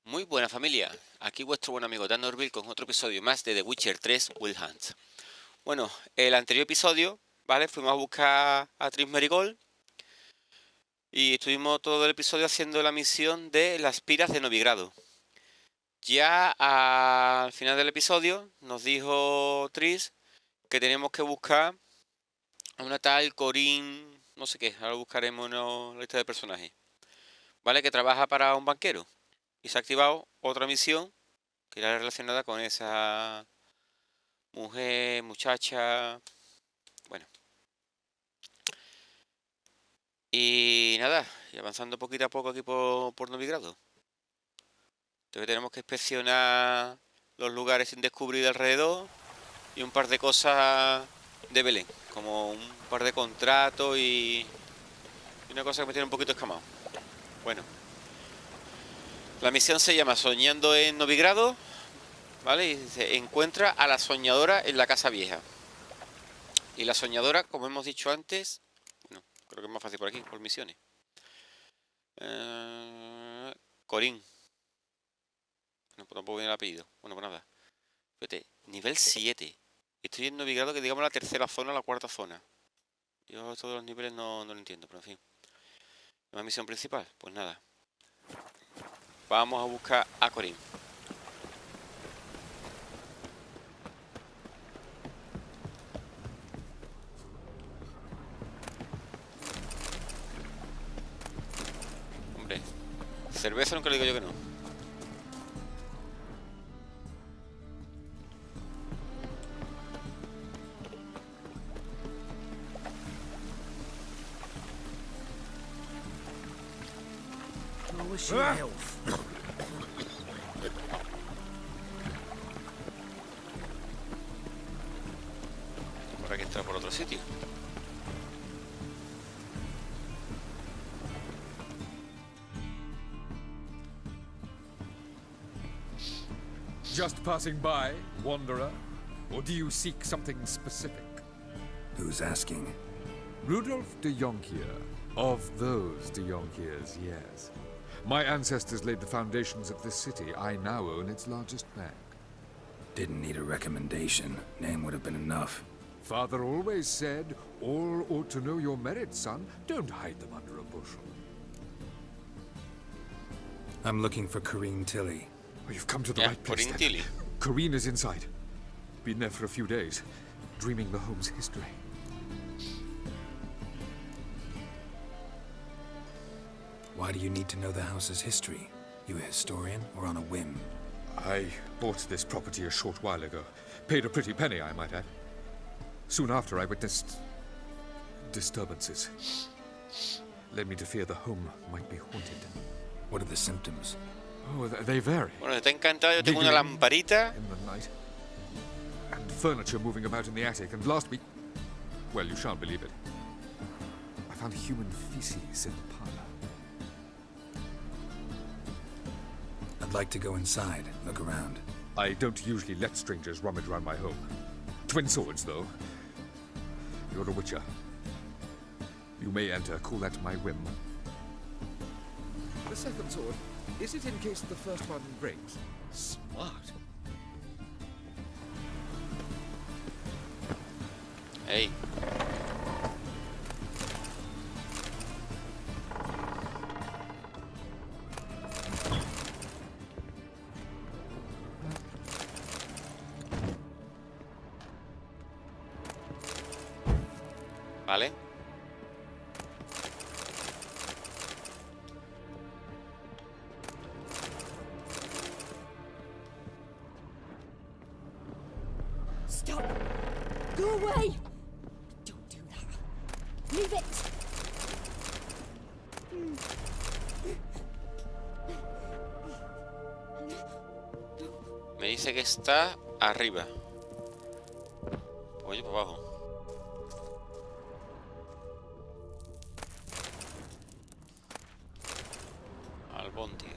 Muy buena familia, aquí vuestro buen amigo DANORTVIL con otro episodio más de The Witcher 3 Wild Hunt. Bueno, el anterior episodio, ¿vale? Fuimos a buscar a Triss y estuvimos todo el episodio haciendo la misión de las piras de Novigrado. Ya al final del episodio nos dijo Triss que tenemos que buscar a una tal Corinne, no sé qué, ahora buscaremos una lista de personajes, ¿vale? Que trabaja para un banquero y se ha activado otra misión que era relacionada con esa mujer, muchacha, bueno. Y nada, y avanzando poquito a poco aquí por Novigrado. Entonces tenemos que inspeccionar los lugares sin descubrir alrededor y un par de cosas de Belén, como un par de contratos y una cosa que me tiene un poquito escamado. Bueno, la misión se llama Soñando en Novigrado, ¿vale? Y se encuentra a la soñadora en la casa vieja. Y la soñadora, como hemos dicho antes, no, creo que es más fácil por aquí, por misiones. Corinne. No, pues tampoco viene el apellido. Bueno, pues nada. Fíjate, nivel 7. Estoy en Novigrado, que digamos la tercera zona, la cuarta zona. Yo todos los niveles no lo entiendo, pero en fin. ¿No es misión principal? Pues nada. Vamos a buscar a Corinne. Hombre, cerveza nunca le digo yo que no. Habrá que entrar por otro sitio. Just passing by, wanderer? Or do you seek something specific? Who's asking? Rudolf de Jonkier. Of those de Jonkiers, yes. My ancestors laid the foundations of this city. I now own its largest bank. Didn't need a recommendation. Name would have been enough. Father always said, all ought to know your merits, son. Don't hide them under a bushel. I'm looking for Corinne Tilly. Oh, you've come to the Yeah, right place, Corinne then. Tilly. Corinne is inside. Been there for a few days, dreaming the home's history. Why do you need to know the house's history? You a historian or on a whim? I bought this property a short while ago. Paid a pretty penny, I might add. Soon after, I witnessed disturbances. Led me to fear the home might be haunted. What are the symptoms? Oh, they vary. Bueno, está encantado. Yo tengo una lamparita. In the night. And furniture moving about in the attic. And last week, well, you shan't believe it, I found human feces in the parlor. I'd like to go inside, look around. I don't usually let strangers rummage around my home. Twin swords, though. You're a witcher. You may enter, call that my whim. The second sword, is it in case the first one breaks? Smart. Hey. Vale. Stop! Go away! Don't do that. Leave it! Me dice que está arriba. Oye, por abajo. Albóndiga.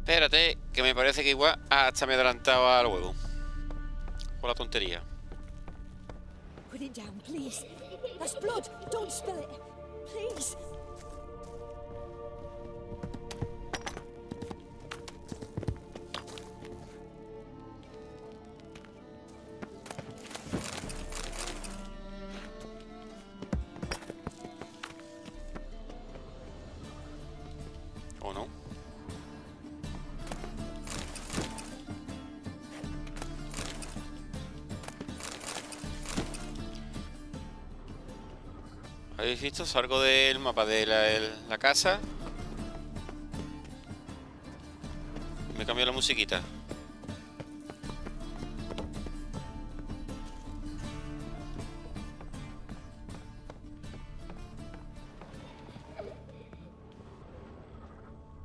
Espérate, que me parece que igual hasta me he adelantado al juego. Con la tontería. Put it down, please. That's blood. Don't spill it. Please. ¿O no? ¿Habéis visto? Salgo del mapa de la casa. Me cambio la musiquita.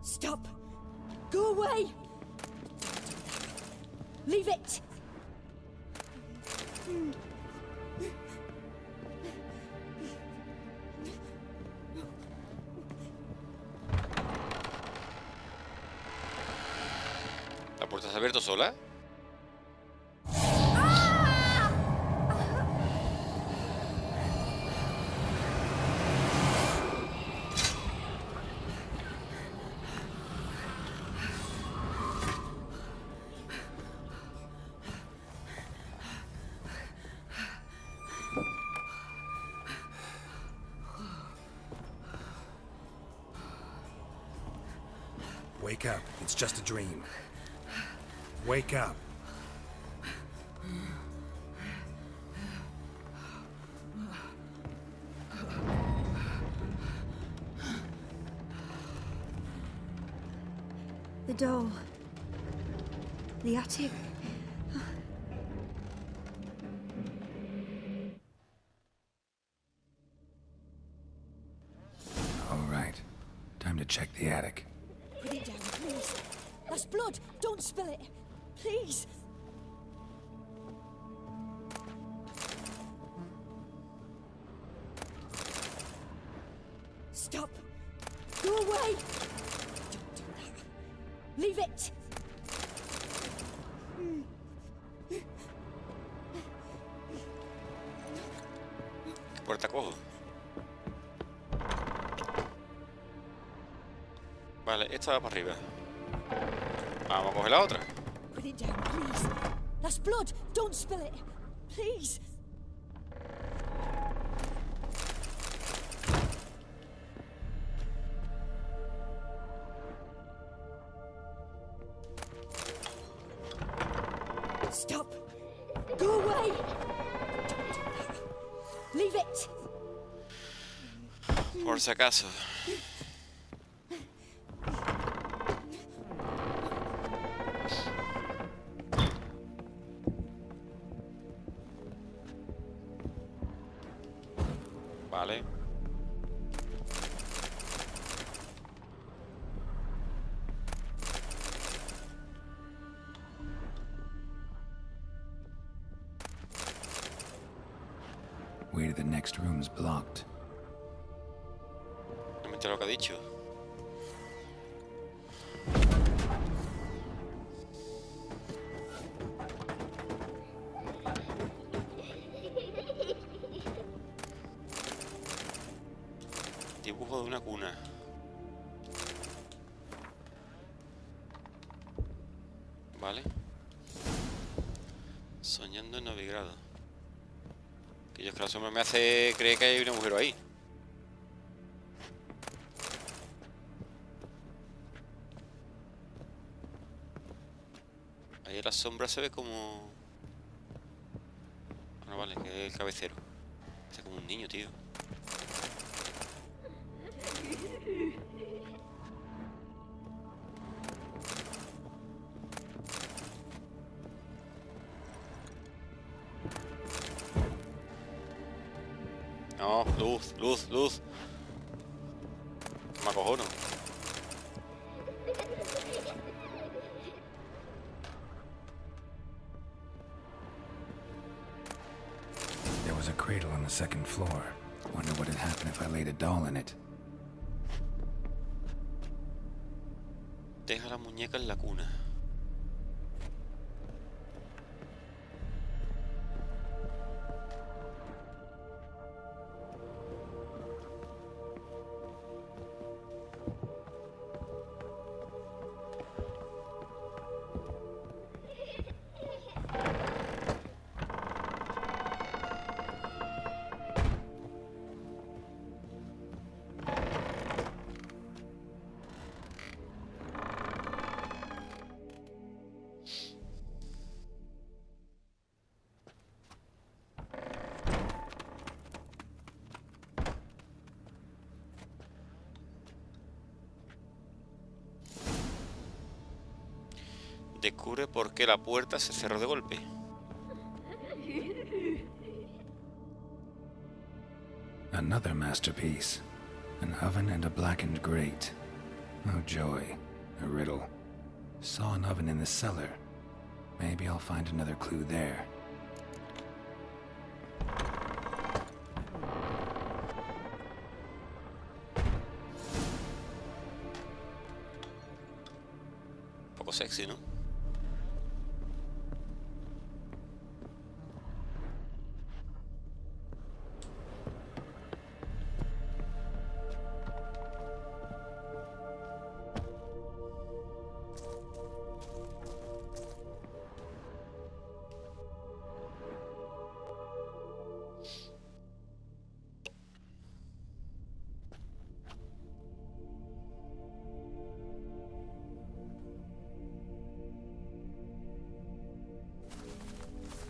Stop. Go away. Leave it. ¿La puerta se ha abierto sola? Wake up. It's just a dream. Wake up. The door. The attic. All right. Time to check the attic. Put it down, please. That's blood. Don't spill it. Please. Stop. Go away. Don't do that. Leave it. ¿Qué puerta cojo? Vale, esta va para arriba. Vamos a coger la otra. Put it down, please. That's blood. Don't spill it. Please. Stop. Go away. Don't do that. Leave it. Por si acaso. Vale. Way to the next room's blocked. No me entero lo que ha dicho. Dibujo de una cuna. Vale. Soñando en Novigrado. Que yo es que la sombra me hace creer que hay un agujero ahí. Ahí la sombra se ve como... Ah, no, vale, que es el cabecero. Está como un niño, tío. No, luz, luz, luz. Que me acojono. There was a cradle on the second floor. Wonder what would happen if I laid a doll in it. Deja la muñeca en la cuna. Descubre por qué la puerta se cerró de golpe. Another masterpiece. An oven and a blackened grate. Oh joy. A riddle. Saw an oven in the cellar. Maybe I'll find another clue there. Un poco sexy, ¿no?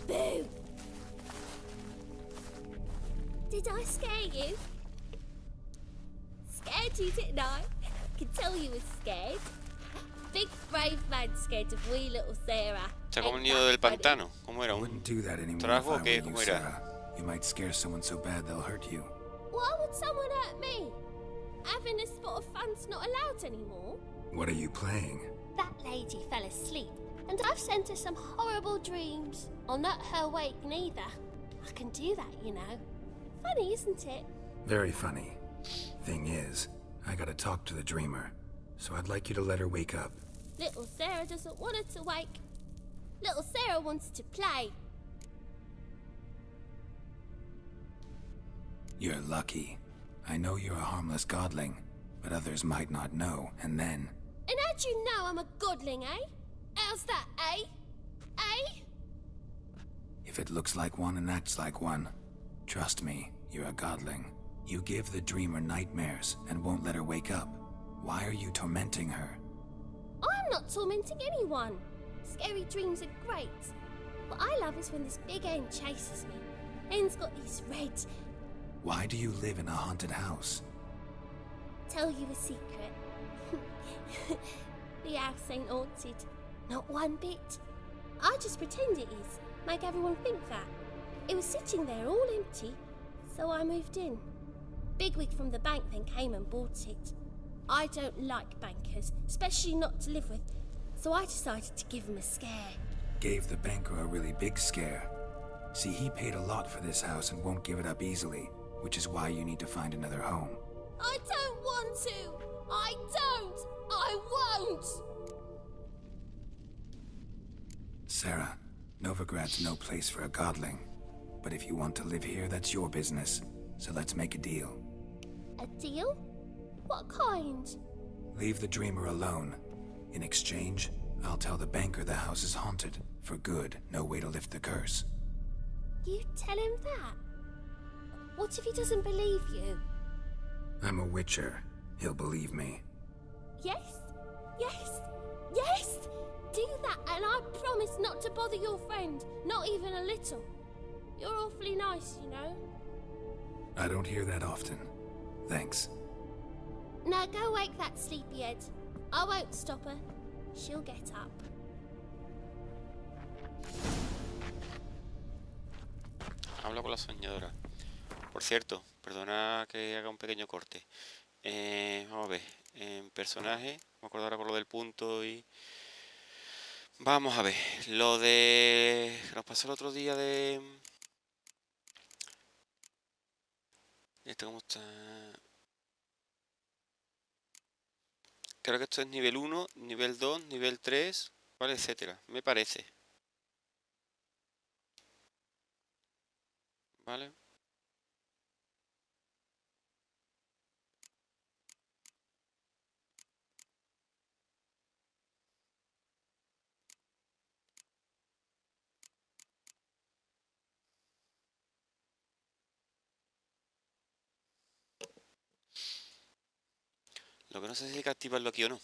Boo! Did I scare you? Scared you, didn't I? Could tell you was scared. Big brave man scared of wee little Sarah. Está como el nido del pantano. ¿Cómo era? I ¿Un wouldn't do that anymore if trago I o qué? were you, ¿Cómo era? Sarah. You might scare someone so bad they'll hurt you. Why would someone hurt me? Having a spot of fun's not allowed anymore. What are you playing? That lady fell asleep, and I've sent her some horrible dreams. I'll not her wake neither. I can do that, you know. Funny, isn't it? Very funny. Thing is, I gotta talk to the dreamer, so I'd like you to let her wake up. Little Sarah doesn't want her to wake. Little Sarah wants to play. You're lucky. I know you're a harmless godling, but others might not know, and then... And how'd you know I'm a godling, eh? How's that, eh? Eh? If it looks like one and acts like one, trust me, you're a godling. You give the dreamer nightmares and won't let her wake up. Why are you tormenting her? I'm not tormenting anyone. Scary dreams are great. What I love is when this big end chases me. End's got these red... Why do you live in a haunted house? Tell you a secret. The house ain't haunted. Not one bit. I just pretend it is. Make everyone think that. It was sitting there all empty, so I moved in. Bigwig from the bank then came and bought it. I don't like bankers, especially not to live with, so I decided to give him a scare. Gave the banker a really big scare. See, he paid a lot for this house and won't give it up easily, which is why you need to find another home. I don't want to! I don't! I won't! Sarah, Novigrad's no place for a godling. But if you want to live here, that's your business. So let's make a deal. A deal? What kind? Leave the dreamer alone. In exchange, I'll tell the banker the house is haunted. For good, no way to lift the curse. You tell him that? What if he doesn't believe you? I'm a witcher. He'll believe me. Yes? Yes? Yes! Do that and I promise not to bother your friend. Not even a little. You're awfully nice, you know. I don't hear that often. Thanks. Now go wake that sleepyhead. I won't stop her. She'll get up. Hablo con la soñadora. Por cierto, perdona que haga un pequeño corte. Vamos a ver. En personaje, me acuerdo ahora con lo del punto y... Vamos a ver. Lo de... que nos pasó el otro día de... ¿Esto cómo está? Creo que esto es nivel 1, nivel 2, nivel 3, ¿vale? Etcétera. Me parece. ¿Vale? Lo que no sé si hay que activarlo aquí o no.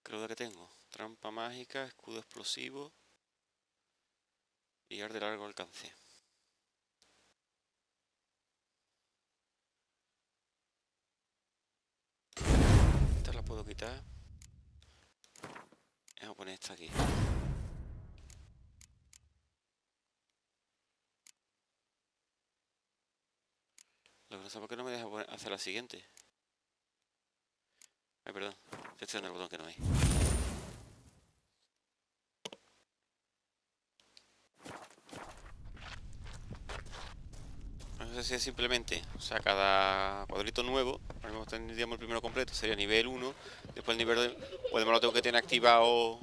Creo que tengo. Trampa mágica, escudo explosivo y ar de largo alcance. Esta la puedo quitar. Vamos a poner esta aquí. Lo que no sé por qué no me deja hacer la siguiente. Ay, perdón. Estoy en el botón que no hay. No sé si es simplemente, o sea, cada cuadrito nuevo, ahora mismo tendríamos el primero completo, sería nivel 1, después el nivel 2, o además lo tengo que tener activado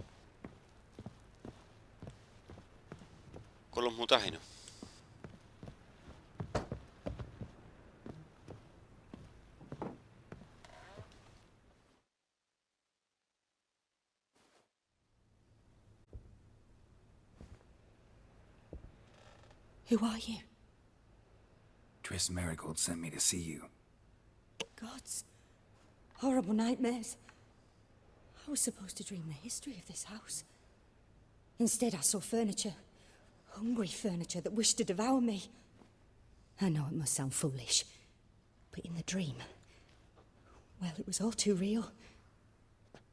con los mutágenos. Who are you? Triss Marigold sent me to see you. Gods. Horrible nightmares. I was supposed to dream the history of this house. Instead, I saw furniture. Hungry furniture that wished to devour me. I know it must sound foolish, but in the dream, well, it was all too real.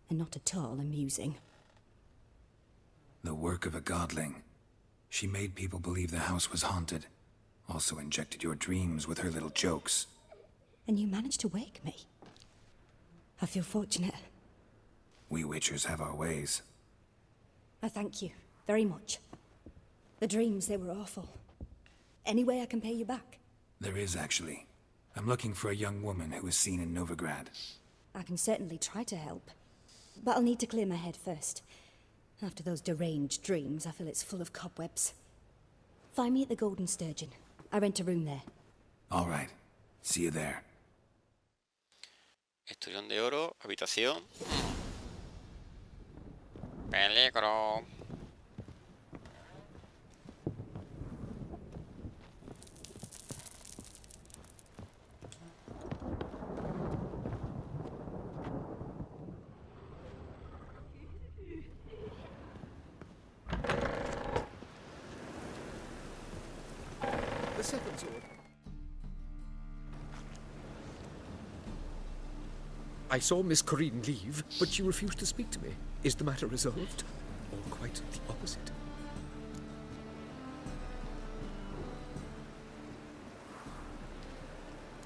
And not at all amusing. The work of a godling. She made people believe the house was haunted. Also injected your dreams with her little jokes. And you managed to wake me. I feel fortunate. We witchers have our ways. I thank you very much. The dreams, they were awful. Any way I can pay you back? There is, actually. I'm looking for a young woman who was seen in Novigrad. I can certainly try to help. But I'll need to clear my head first. After those deranged dreams, I feel it's full of cobwebs. Find me at the Golden Sturgeon. I rent a room there. All right. See you there. Esturión de oro, habitación. Peligro. The second sword. I saw Miss Corinne leave, but she refused to speak to me. Is the matter resolved? Or quite the opposite?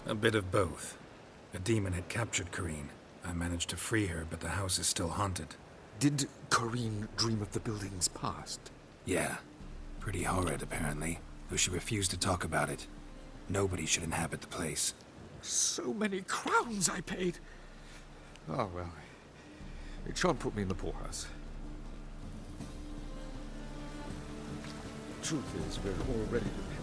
A bit of both. A demon had captured Corinne. I managed to free her, but the house is still haunted. Did Corinne dream of the building's past? Yeah. Pretty horrid, apparently. Though she refused to talk about it. Nobody should inhabit the place. So many crowns I paid! Oh, well. It shan't put me in the poorhouse. Truth is, we're already dependent.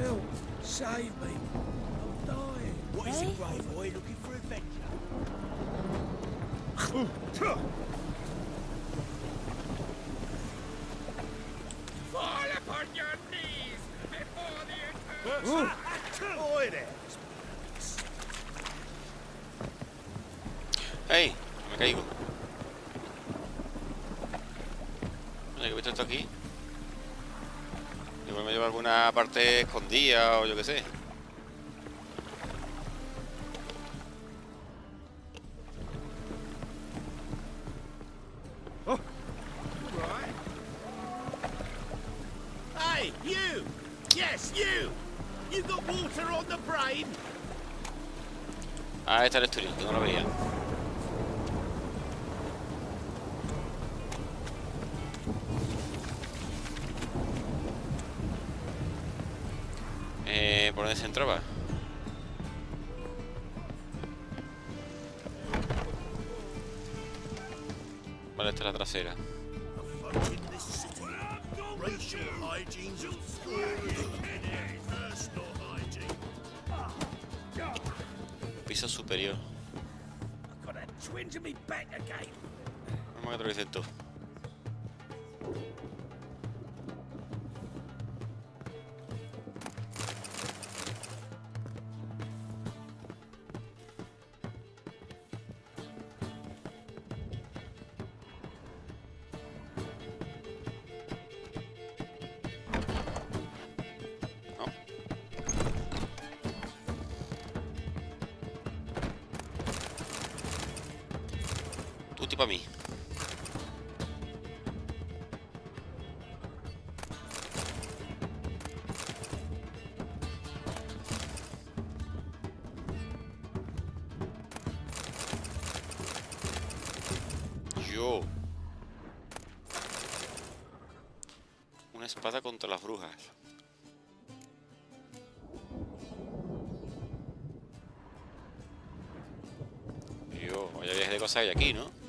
Help! Save me! I'm dying! What is it, brave boy? Looking for adventure? Fall upon your knees before the eternal. Boy there! ¡Hey! Me caigo. Oye, que he visto esto aquí. Igual me lleva a alguna parte escondida o yo qué sé. Right. Hey, you! Yes, you! You got water on the brain? Ah, está el esturión, que no lo veía. por dónde se entraba. Vale, esta es la trasera. Piso superior. Vamos a atravesar todo. Para mí. Yo. Una espada contra las brujas. Yo, vaya viaje de cosas hay aquí, ¿no?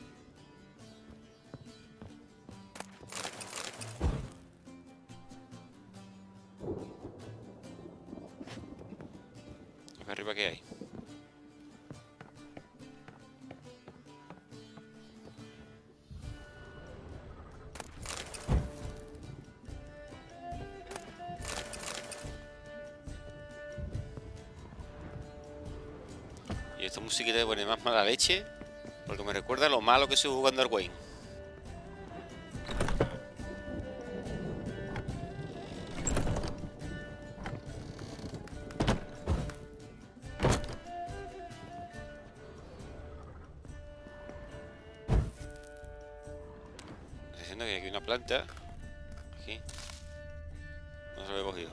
Arriba, ¿qué hay? Y esta musiquita me pone más mala leche porque me recuerda lo malo que estoy jugando al Wayne. Diciendo que aquí hay una planta. Aquí. No se lo he cogido.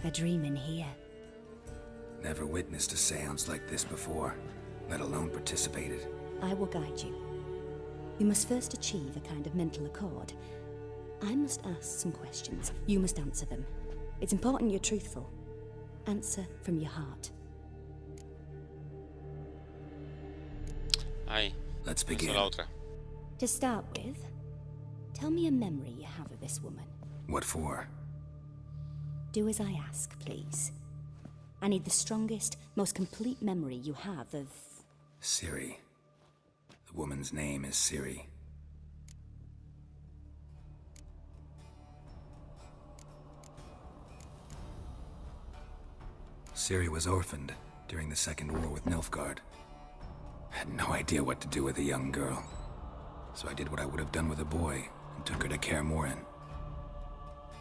A dream in here. Never witnessed a seance like this before, let alone participated. I will guide you. You must first achieve a kind of mental accord. I must ask some questions. You must answer them. It's important you're truthful. Answer from your heart. Ahí. Let's Esa begin. es la otra. To start with, tell me a memory you have of this woman. What for? Do as I ask, please. I need the strongest, most complete memory you have of... Siri. The woman's name is Siri. Siri was orphaned during the Second War with Nilfgaard. I had no idea what to do with a young girl, so I did what I would have done with a boy and took her to Kaer Morhen.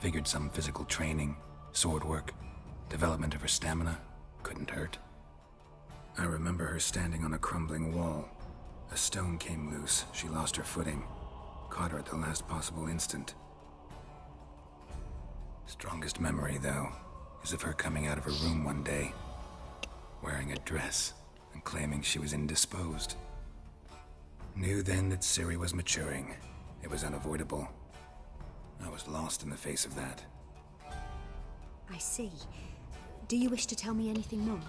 Figured some physical training, sword work, development of her stamina couldn't hurt. I remember her standing on a crumbling wall. A stone came loose, she lost her footing, caught her at the last possible instant. Strongest memory, though, is of her coming out of her room one day, wearing a dress and claiming she was indisposed. Knew then that Siri was maturing. It was unavoidable. I was lost in the face of that. I see. Do you wish to tell me anything more?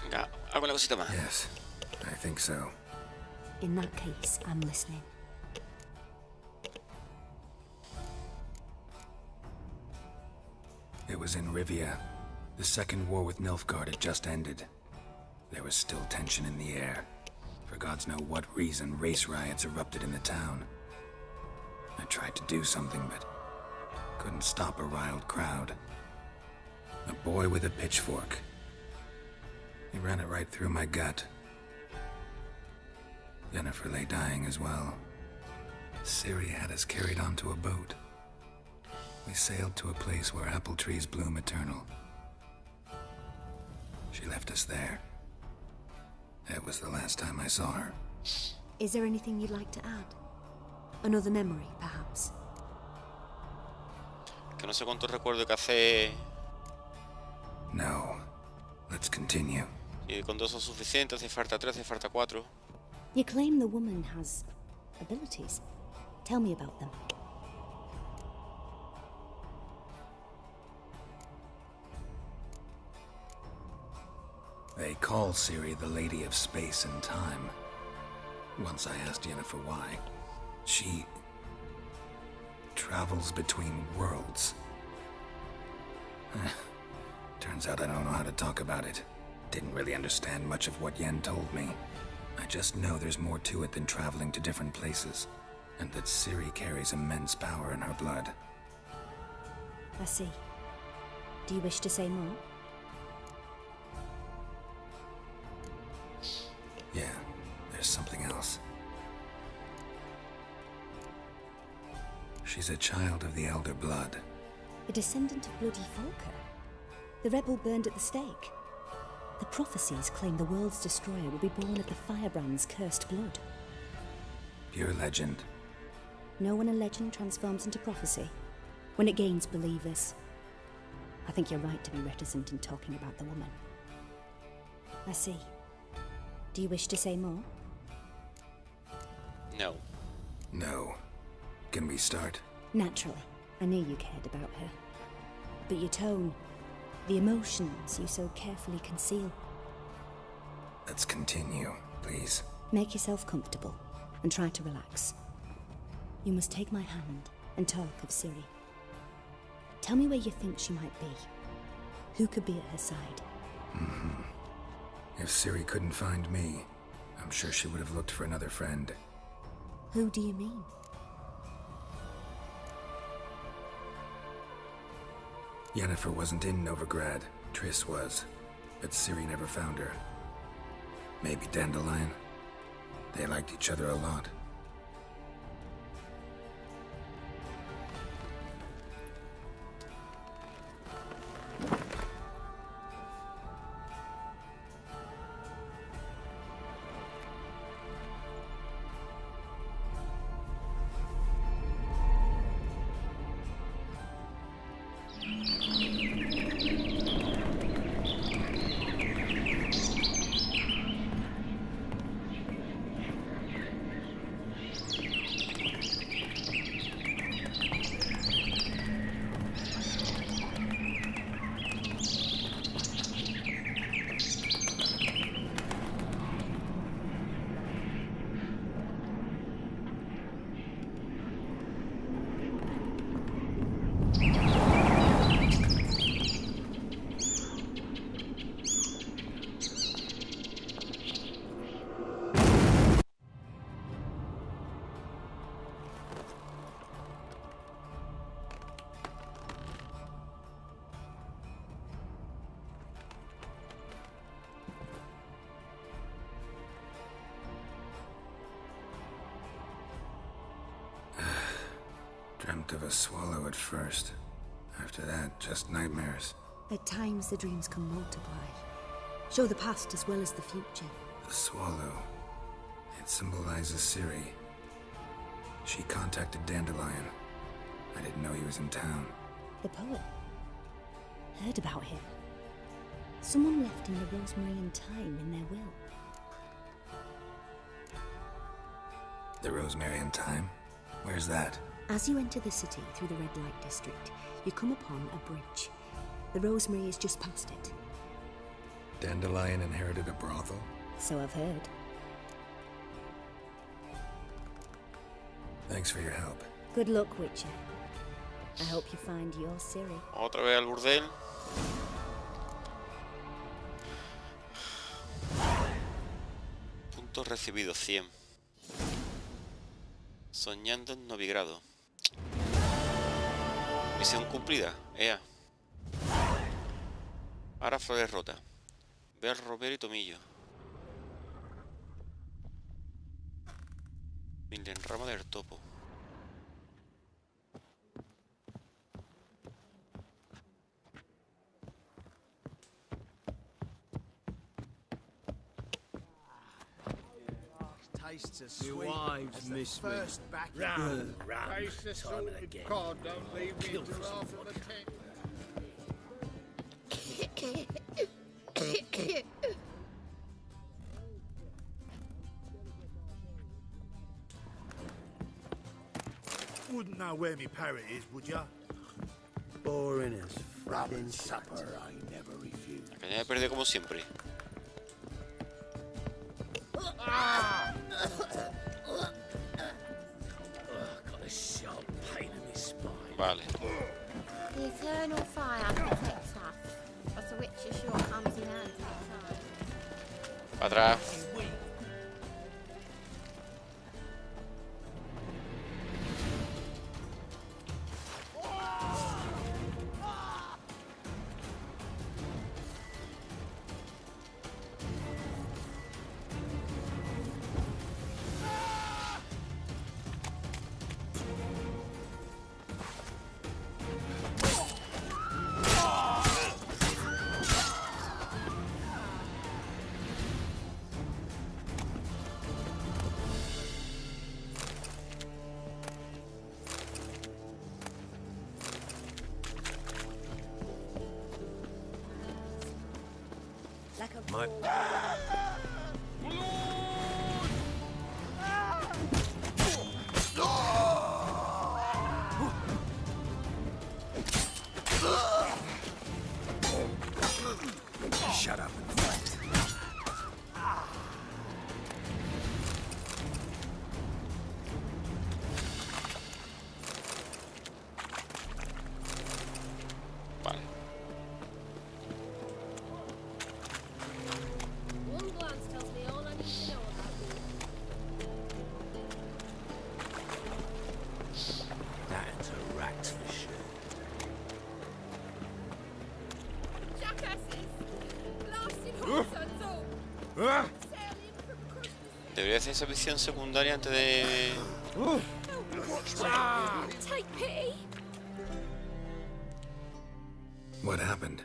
Venga, alguna cosita más. Yes, I think so. In that case, I'm listening. It was in Rivia. The Second War with Nilfgaard had just ended. There was still tension in the air. For gods know what reason, race riots erupted in the town. I tried to do something, but couldn't stop a riled crowd. A boy with a pitchfork. He ran it right through my gut. Jennifer lay dying as well. Siri had us carried onto a boat. We sailed to a place where apple trees bloom eternal. She left us there. That was the last time I saw her. Is there anything you'd like to add? Another memory, perhaps? Que no sé cuánto recuerdo que hace No. Let's continue. Y con 2 son suficientes, hace falta 3, hace falta 4. You claim the woman has abilities. Tell me about them. They call Ciri the Lady of Space and Time. Once I asked Yennefer why. She travels between worlds. Turns out I don't know how to talk about it. Didn't really understand much of what Yen told me. I just know there's more to it than traveling to different places, and that Ciri carries immense power in her blood. I see. Do you wish to say more? Yeah, there's something else. She's a child of the Elder Blood. A descendant of bloody Falker. The rebel burned at the stake. The prophecies claim the world's destroyer will be born of the Firebrand's cursed blood. Pure legend. Know when a legend transforms into prophecy? When it gains believers. I think you're right to be reticent in talking about the woman. I see. Do you wish to say more? No. No. Can we start? Naturally. I knew you cared about her. But your tone, the emotions you so carefully conceal. Let's continue, please. Make yourself comfortable and try to relax. You must take my hand and talk of Ciri. Tell me where you think she might be. Who could be at her side? If Ciri couldn't find me, I'm sure she would have looked for another friend. Who do you mean? Yennefer wasn't in Novigrad. Triss was. But Ciri never found her. Maybe Dandelion? They liked each other a lot. Dreamt of a swallow at first. After that, just nightmares. At times the dreams can multiply. Show the past as well as the future. The swallow. It symbolizes Ciri. She contacted Dandelion. I didn't know he was in town. The poet. Heard about him. Someone left him the rosemary and thyme in their will. The rosemary and thyme? Where's that? As you enter the city through the red light district, you come upon a bridge. The rosemary is just past it. Dandelion inherited a brothel? So I've heard. Thanks for your help. Good luck, Witcher. I hope you find your Ciri. Otra vez al burdel. Puntos recibidos 100. Soñando en Novigrado. Misión cumplida. Ea. Ahora flores rotas. Ver romero y tomillo. Milen rama del topo. Your wives miss me. Face the salted cod, don't leave me to laugh at the tent. know where me parrot is, would ya? Boring as Rum fucking and supper I never refuse. La caña de perder como siempre. Got a sharp pain in my spine. Vale. The eternal fire protects us, but the witch sure comes in handy inside. Para atrás. Like a My... Shut up and fight. Vale. One glance tells me all I need to know about you. That's a rat for sure. Jackasses! Blasted horse and all! Ah! Sailing from across the Debería hacer esa misión secundaria antes de... Take pity! What happened?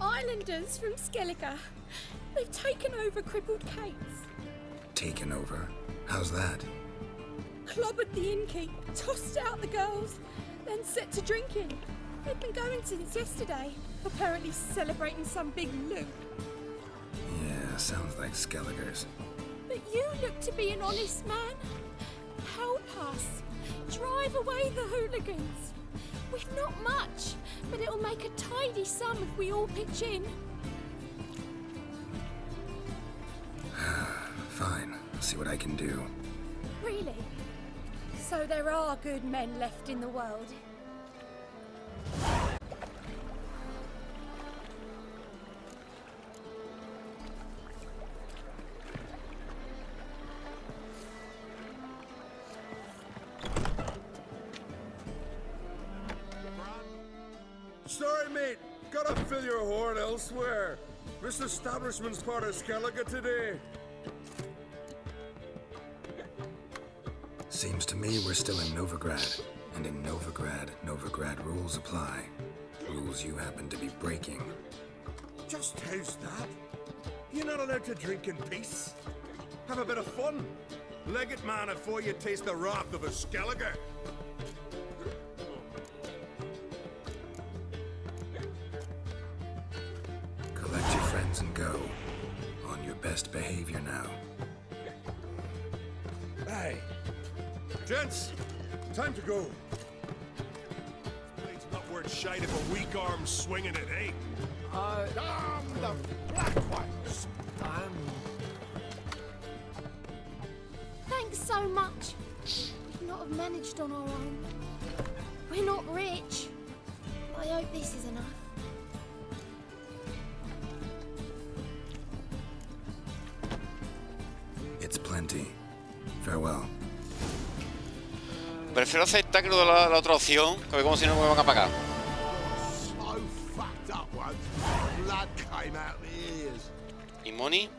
Islanders from Skellige. They've taken over crippled Kate's. Taken over? How's that? Clobbered the innkeep, tossed out the girls, then set to drinking. They've been going since yesterday, apparently celebrating some big loot. Yeah, sounds like Skelligers. But you look to be an honest man. Help us. Drive away the hooligans. We've not much, but it'll make a tidy sum if we all pitch in. Fine, I'll see what I can do. Really? So there are good men left in the world. Sorry, mate. Gotta fill your horn elsewhere. This establishment's part of Skellige today. Seems to me we're still in Novigrad. And in Novigrad, Novigrad rules apply. Rules you happen to be breaking. Just how's that? You're not allowed to drink in peace. Have a bit of fun. Leg it, man, before you taste the wrath of a Skellige. Collect your friends and go. On your best behavior now. Hey. Gents, time to go. It's not worth shite if a weak arm's swinging it, eh? Damn the black ones! Thanks so much. We'd not have managed on our own. We're not rich. I hope this is enough. It's plenty. Farewell. Prefiero aceptar que lo de la otra opción, que como si no me van a pagar. So fucked up once. Blood came out the ears. ¿Y money?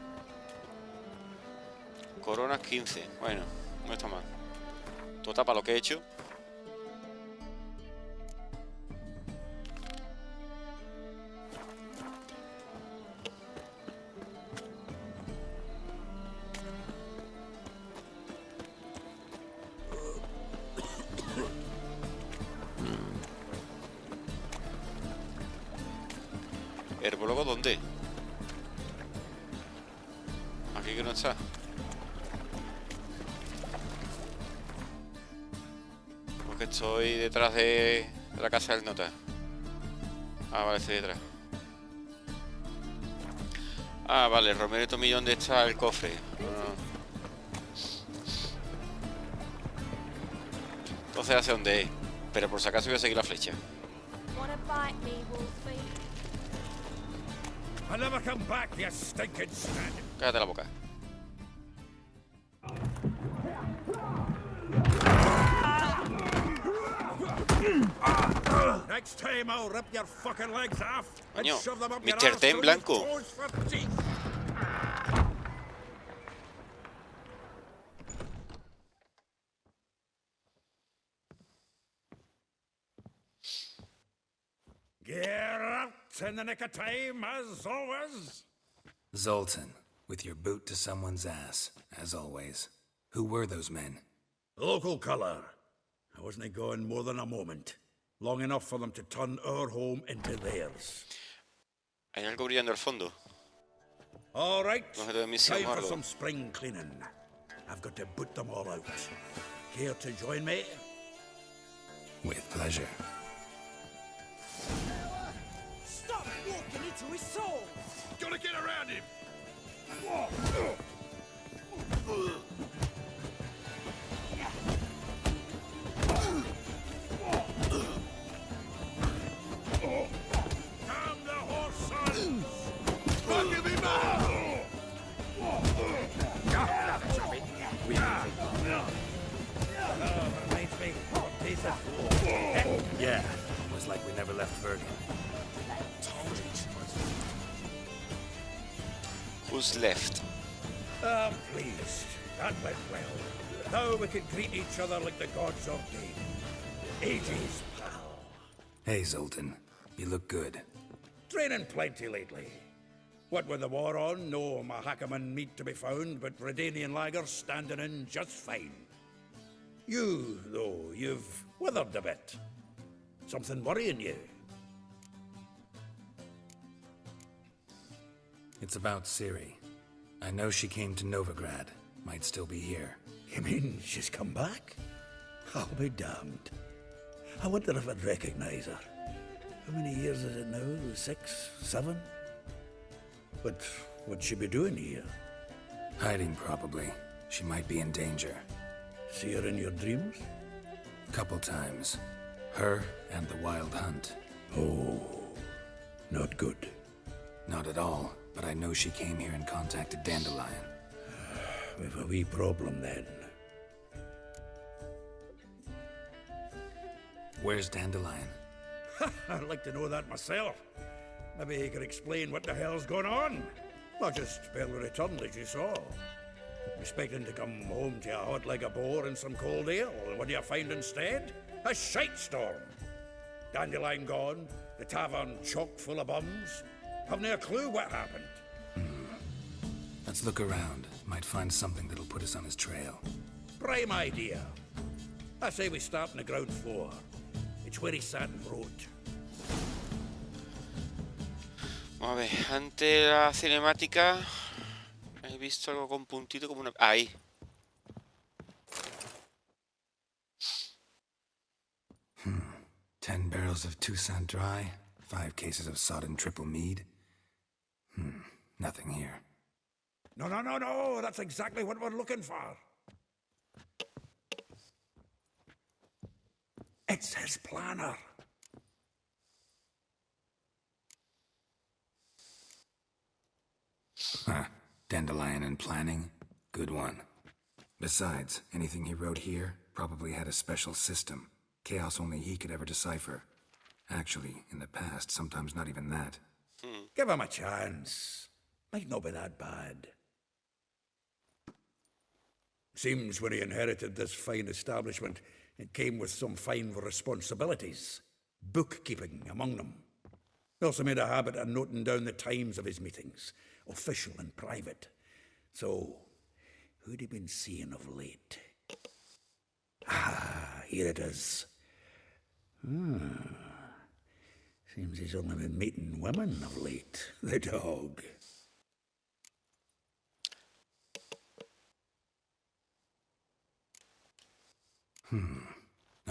Coronas 15. Bueno, no está mal. Todo tapa lo que he hecho. ¿Herbólogo dónde? Aquí que no está. Ok. que estoy detrás de la casa del nota. Ah, vale, estoy detrás. Ah, vale, Romero y Tomillo, ¿dónde está el cofre? Entonces hacia dónde es. Pero por si acaso voy a seguir la flecha. I'll never come back, you stinking snag. Cállate la boca. Next time I'll rip your fucking legs off and Coño, shove them up your Mr. arse Ten through Blanco. your toes for teeth. Get out in the nick of time, as always. Zoltan, with your boot to someone's ass, as always. Who were those men? Local colour. I wasn't gone more than a moment. Long enough for them to turn our home into theirs. Hay algo brillando al fondo. All right, Un objeto de misión time o for algo. some spring cleaning. I've got to boot them all out. Care to join me? With pleasure. Stop walking into his soul! Gotta get around him. Calm the horse, son! Fucking me, man. Reminds me of days of Yeah, almost like we never left Bergen. Who's left? I'm pleased. That went well. Now we can greet each other like the gods ordained. Ages, pal. Hey, Zoltan. You look good. Training plenty lately. What with the war on, no Mahakaman meat to be found, but Redanian lagers standing in just fine. You, though, you've withered a bit. Something worrying you? It's about Ciri. I know she came to Novigrad. Might still be here. You mean she's come back? I'll be damned. I wonder if I'd recognize her. How many years is it now? 6, 7? But what'd she be doing here? Hiding, probably. She might be in danger. See her in your dreams? Couple times. Her and the Wild Hunt. Oh, not good. Not at all, but I know she came here and contacted Dandelion. We've a wee problem then. Where's Dandelion? I'd like to know that myself. Maybe he could explain what the hell's going on. Or just barely returned, as you saw. Expecting to come home to a hot leg of boar and some cold ale, and what do you find instead? A shitestorm. Dandelion gone, the tavern chock full of bums. Haven't a clue what happened. Let's look around. Might find something that'll put us on his trail. Prime idea. I say we start on the ground floor. It's where he sat and wrote. Vamos a ver, ante la cinemática he visto algo con puntito como una... Ahí. Hmm. 10 barrels of Toussaint Dry, 5 cases of sodden triple mead. Nothing here. No, that's exactly what we're looking for. It's his planner. Huh. Dandelion and planning? Good one. Besides, anything he wrote here probably had a special system. Chaos only he could ever decipher. Actually, in the past, sometimes not even that. Give him a chance. Might not be that bad. Seems when he inherited this fine establishment, it came with some fine responsibilities. Bookkeeping among them. He also made a habit of noting down the times of his meetings, official and private. So, who'd he been seeing of late? Ah, here it is. Seems he's only been meeting women of late, the dog.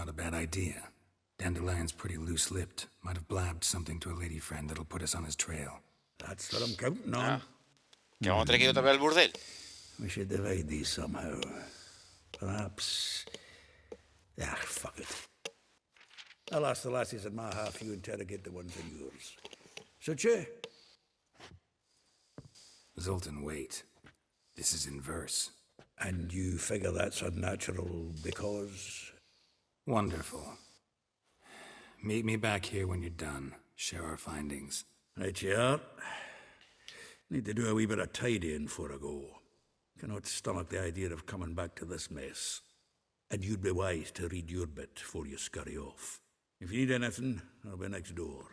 Not a bad idea. Dandelion's pretty loose-lipped. Might have blabbed something to a lady friend that'll put us on his trail. That's what I'm counting on. Que vamos a tener que ir otra vez al burdel. We should divide these somehow. Perhaps... Ah, fuck it. I'll ask the lassies in my half, you interrogate the ones in yours. Suit you? Zoltan, wait. This is in verse. And you figure that's unnatural because... Wonderful. Meet me back here when you're done. Share our findings. Right you are. Need to do a wee bit of tidying before I go. Cannot stomach the idea of coming back to this mess. And you'd be wise to read your bit before you scurry off. If you need anything, I'll be next door.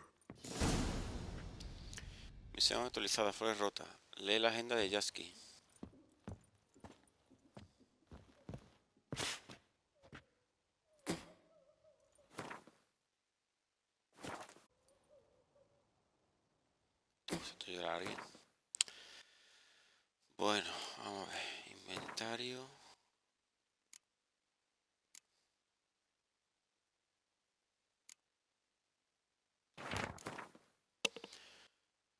Misión actualizada, flores rotas. Lee la agenda de Yasky. Esto llegará a alguien. Bueno, vamos a ver. Inventario.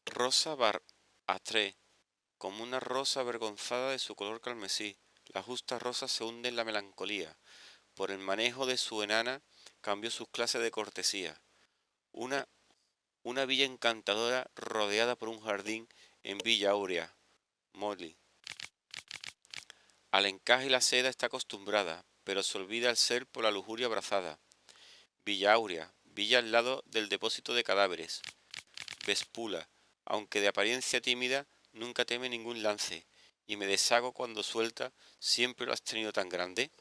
Rosa bar A3, como una rosa avergonzada de su color carmesí. La justa rosa se hunde en la melancolía. Por el manejo de su enana cambió sus clases de cortesía. Una villa encantadora rodeada por un jardín en Villa Aurea. Molly. Al encaje y la seda está acostumbrada, pero se olvida al ser por la lujuria abrazada. Villa Aurea, villa al lado del depósito de cadáveres. Vespula, aunque de apariencia tímida, nunca teme ningún lance, y me deshago cuando suelta. ¿Siempre lo has tenido tan grande?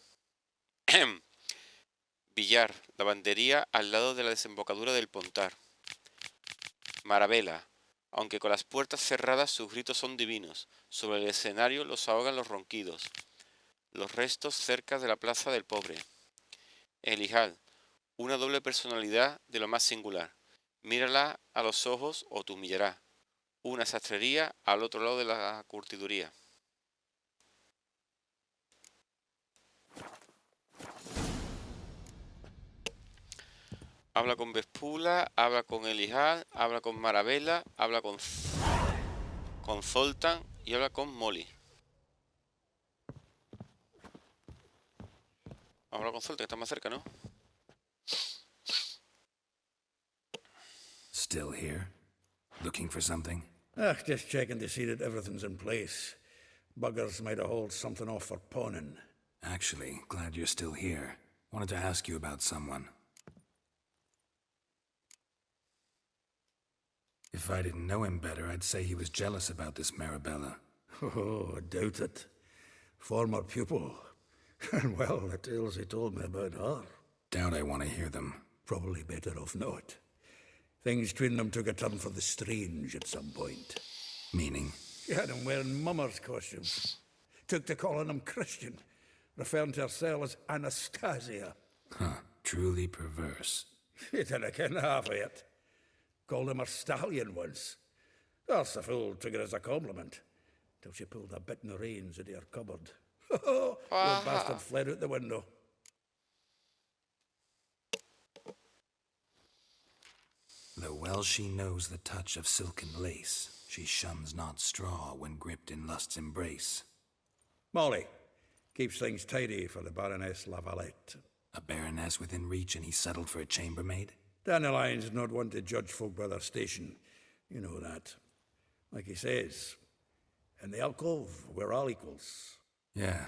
Villar, lavandería al lado de la desembocadura del Pontar. Maravela, aunque con las puertas cerradas sus gritos son divinos, sobre el escenario los ahogan los ronquidos. Los restos cerca de la plaza del pobre. Elijal, una doble personalidad de lo más singular. Mírala a los ojos o te humillará. Una sastrería al otro lado de la curtiduría. Habla con Vespula, habla con Elijal, habla con Maravela, habla con Zoltan y habla con Molly. Habla con Zoltan, que está más cerca, ¿no? Still here? Looking for something? Just checking to see that everything's in place. Buggers might have hauled something off for pawning. Actually, glad you're still here. Wanted to ask you about someone. If I didn't know him better, I'd say he was jealous about this Marabella. Oh, I doubt it. Former pupil. And well, the tales he told me about her. Doubt I want to hear them. Probably better off not. Things between them took a turn for the strange at some point. Meaning? She had him wearing mummers' costumes. Took to calling him Christian, referring to herself as Anastasia. Huh, truly perverse. He didn't ken half of it. Called him her stallion once. That's the fool took it as a compliment, till she pulled a bit in the reins into her cupboard. The bastard fled out the window. Though well she knows the touch of silken lace, she shuns not straw when gripped in lust's embrace. Molly keeps things tidy for the Baroness Lavalette. A baroness within reach, and he settled for a chambermaid? Dandelion's not one to judge folk by their station. You know that. Like he says, in the alcove, we're all equals. Yeah.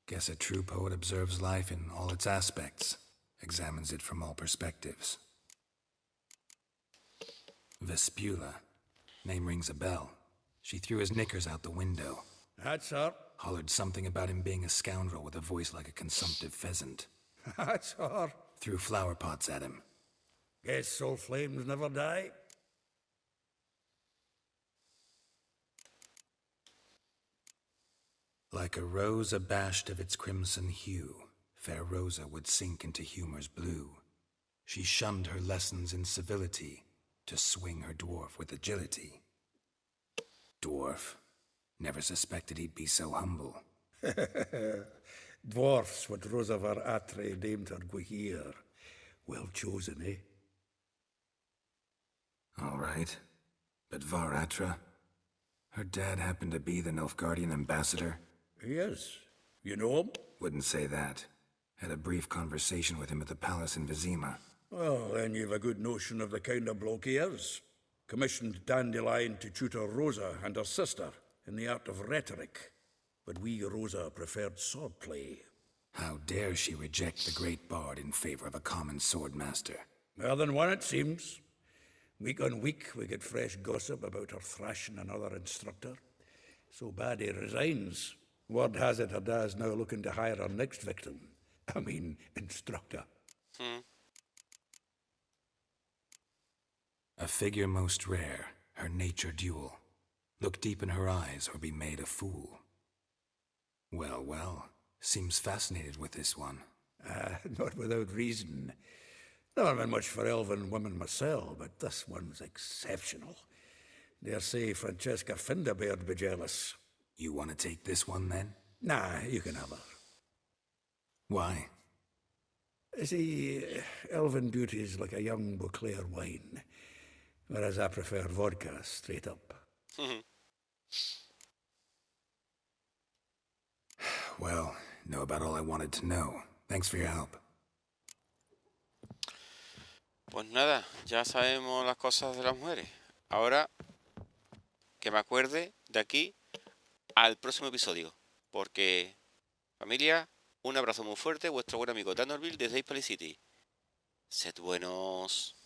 Guess a true poet observes life in all its aspects, examines it from all perspectives. Vespula. Name rings a bell. She threw his knickers out the window. That's her. Hollered something about him being a scoundrel with a voice like a consumptive pheasant. That's her. Threw flower pots at him. Guess soul flames never die. Like a rose abashed of its crimson hue, fair Rosa would sink into humor's blue. She shunned her lessons in civility, to swing her dwarf with agility. Dwarf. Never suspected he'd be so humble. Dwarfs what Rosavar Atre named her Gwahir. Well chosen, eh? All right. But Varatra? Her dad happened to be the Nilfgaardian ambassador? He is. You know him? Wouldn't say that. Had a brief conversation with him at the palace in Vizima. Well, then you've a good notion of the kind of bloke he is. Commissioned Dandelion to tutor Rosa and her sister in the art of rhetoric. But we, Rosa, preferred swordplay. How dare she reject the great bard in favor of a common swordmaster? More than one, it seems. Week on week, we get fresh gossip about her thrashing another instructor. So bad he resigns. Word has it her dad's now looking to hire her next victim. I mean, instructor. A figure most rare, her nature dual. Look deep in her eyes or be made a fool. Well, well, seems fascinated with this one. Not without reason. Never been much for elven women myself, but this one's exceptional. Dare say Francesca Finderbeard be jealous. You want to take this one, then? Nah, you can have her. Why? See, elven beauty's like a young Beauclair wine, whereas I prefer vodka straight up. Well, know about all I wanted to know. Thanks for your help. Pues nada, ya sabemos las cosas de las mujeres. Ahora, que me acuerde de aquí al próximo episodio. Porque, familia, un abrazo muy fuerte, vuestro buen amigo DANORTVIL desde Hispanic City. Sed buenos.